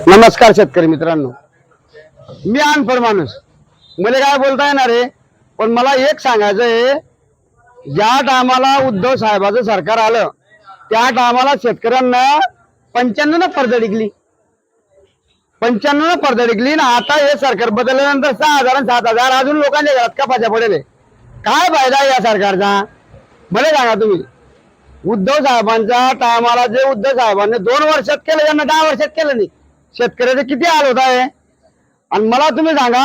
नमस्कार शेतकरी मित्रांनो, मी अनपढ माणूस, मला काय बोलता येणार आहे, पण मला एक सांगायचं आहे, ज्या टायमाला उद्धव साहेबाचं सरकार आलं त्या टायमाला शेतकऱ्यांना 95 पडझड निघली, 95 पडझड निघली ना. आता हे सरकार बदलल्यानंतर 6,000 आणि 7,000 अजून लोकांच्या घरात कपाच्या पडेल. काय फायदा आहे या सरकारचा मला सांगा तुम्ही. उद्धव साहेबांच्या टायमाला जे उद्धव साहेबांनी 2 वर्षात केलं त्यांना 10 वर्षात केलं नाही. शेतकऱ्याचे किती हाल होत आहे. आणि मला तुम्ही सांगा,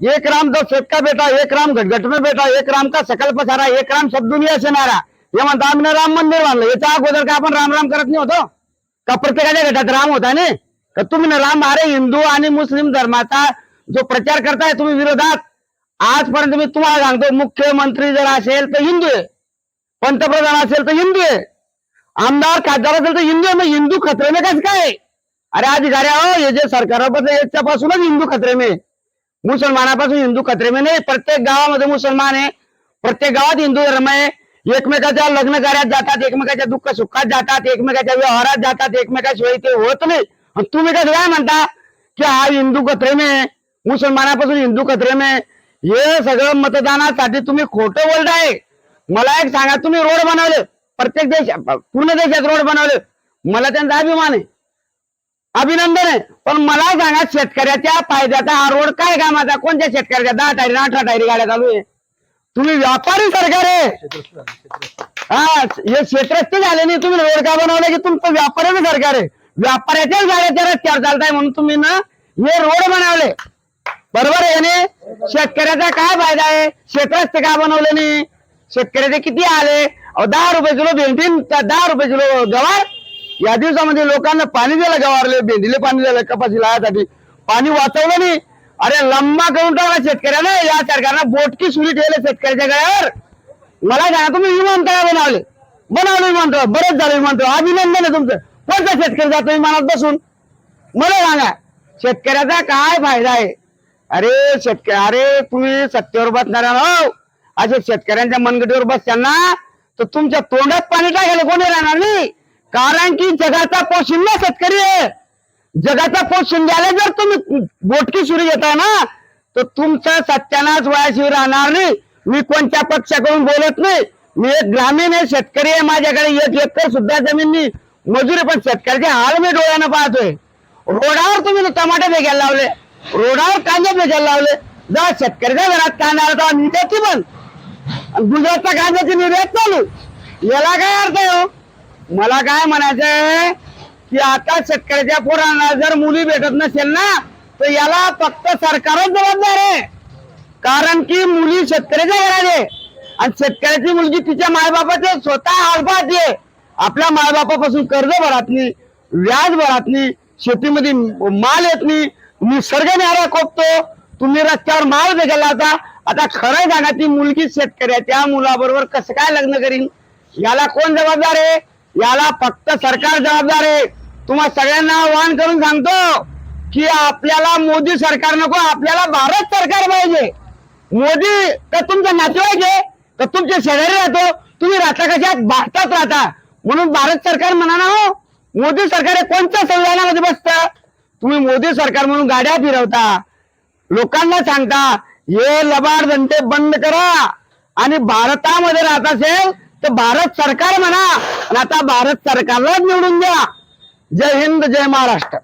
1 राम तो शेत का बेटा, 1 राम घटघट में बेटा, 1 राम का सकल पसारा, 1 राम सब दुनिया से नारा. हे म्हणता आम्ही राम मंदिर बांधलं, याच्या अगोदर का आपण राम राम करत नाही होतो का? प्रत्येकाच्या घटात राम होता ना का? तुम्ही राम अरे हिंदू आणि मुस्लिम धर्माचा जो प्रचार करताय तुम्ही विरोधात, आजपर्यंत मी तुम्हाला सांगतो, मुख्यमंत्री जर असेल तर हिंदू आहे, पंतप्रधान असेल तर हिंदू आहे, आमदार खासदार असेल तर हिंदू आहे. मग हिंदू खतरे में कसं काय? अरे अधिकारी हो, हे जे सरकार याच्यापासूनच हिंदू खतरे में, मुसलमानापासून हिंदू खतरे में नाही. प्रत्येक गावामध्ये मुसलमान आहे, प्रत्येक गावात हिंदू धर्म आहे. एकमेकाच्या लग्न कार्यात जातात, एकमेकाच्या दुःख सुखात जातात, एकमेकाच्या व्यवहारात जातात, एकमेकाशिवाय ते होत नाही. आणि तुम्ही कसं काय म्हणता की हा हिंदू खतरे में, मुसलमानापासून हिंदू खतरे में? हे सगळं मतदानासाठी तुम्ही खोटं बोलताय. मला एक सांगा, तुम्ही रोड बनवले, प्रत्येक देशात पूर्ण देशात रोड बनवले, मला त्यांचा अभिमान आहे, अभिनंदन आहे. पण मला सांगा, शेतकऱ्याच्या फायद्याचा हा रोड काय कामाचा? कोणत्या शेतकऱ्याच्या 10 टायरी 18 टायरी गाड्या चालू आहे? तुम्ही व्यापारी सरकार आहे. हा, हे क्षेत्रस्थ झाले नाही, तुम्ही रोड का बनवले की तुमचं व्यापाऱ्याचं सरकार आहे. व्यापाऱ्याच्याच गाड्याच्या रस्त्यावर चालताय म्हणून तुम्ही ना हे रोड बनवले, बरोबर आहे ने? शेतकऱ्याचा काय फायदा आहे? क्षेत्रस्थ का बनवले नाही? शेतकऱ्याचे किती आले? 10 रुपये किलो भेंडी, 10 रुपये किलो गवार. या दिवसामध्ये लोकांना पाणी दिलं, गवारले भेंडीले पाणी दिलं, कपाशी लावासाठी पाणी वाचवलं नाही. अरे लंबा करून टाकला शेतकऱ्याने. या सरकारनं बोटकी सुरी ठेवले शेतकऱ्याच्या गळ्यावर. मला सांगा, तुम्ही विमानतळ बनवलं विमानतळ, बरेच झालं विमानतळ, अभिनंदन आहे तुमचं. कोणता शेतकरी जातो विमानात बसून? मला सांगा, शेतकऱ्याचा काय फायदा आहे? अरे अरे तुम्ही सत्तेवर बसणाऱ्या हो, असे शेतकऱ्यांच्या मनगटीवर बसताना तर तुमच्या तोंडात पाणी टाकायला कोणी राहणार नाही. कारण की जगाचा पोशिंदा शेतकरी आहे. जगाचा पोशिंद्याला जर तुम्ही बोटकी सुरी घेताय ना, तर तुमचा सत्यानाश वयाशिवाय राहणार नाही. मी कोणत्या पक्षाकडून बोलत नाही, मी एक ग्रामीण आहे, शेतकरी आहे. माझ्याकडे 1 एकर सुद्धा जमीन नाही, मजुरी, पण शेतकऱ्याचे हाल मी डोळ्यानं पाहतोय. रोडावर तुम्ही टमाटे फेकायला लावले, रोडावर कांदे फेकायला लावले. जर शेतकऱ्याच्या घरात कांदा आला तर निर्याती बंद, गुजरातच्या कांद्याची निर्यात चालू. याला काय अर्थ आहे हो? मला काय म्हणायचंय की आता शेतकऱ्याच्या पोरांना जर मुली भेटत नसेल ना, तर याला फक्त सरकारच जबाबदार आहे. कारण की मुली शेतकऱ्याच्या घरात आहे आणि शेतकऱ्याची मुलगी तिच्या मायबापाचे स्वतः हाल पाहते. आपल्या मायबापापासून कर्ज भरत नाही, व्याज भरत नाही, शेतीमध्ये माल येत नाही, निसर्ग न्यारा कोपतो, तुम्ही रस्त्यावर माल फेकायला लावता. आता खरं सांगा, ती मुलगी शेतकऱ्याच्या मुलाबरोबर कसं काय लग्न करीन? याला कोण जबाबदार आहे? याला फक्त सरकार जबाबदार आहे. तुम्हाला सगळ्यांना आवाहन करून सांगतो की आपल्याला मोदी सरकार नको, आपल्याला भारत सरकार पाहिजे. मोदी तर तुमचा नातेवाईक आहे, तर तुमचे शेजारी राहतो, तुम्ही राहता कशात? भारतात राहता, म्हणून भारत सरकार म्हणा ना हो. मोदी सरकार हे कोणत्या संविधानामध्ये बसतं? तुम्ही मोदी सरकार म्हणून गाड्या फिरवता, लोकांना सांगता हे लबाड धंदे बंद करा, आणि भारतामध्ये राहत असेल तर भारत सरकार म्हणा, आणि आता भारत सरकारलाच निवडून द्या. जय हिंद, जय महाराष्ट्र.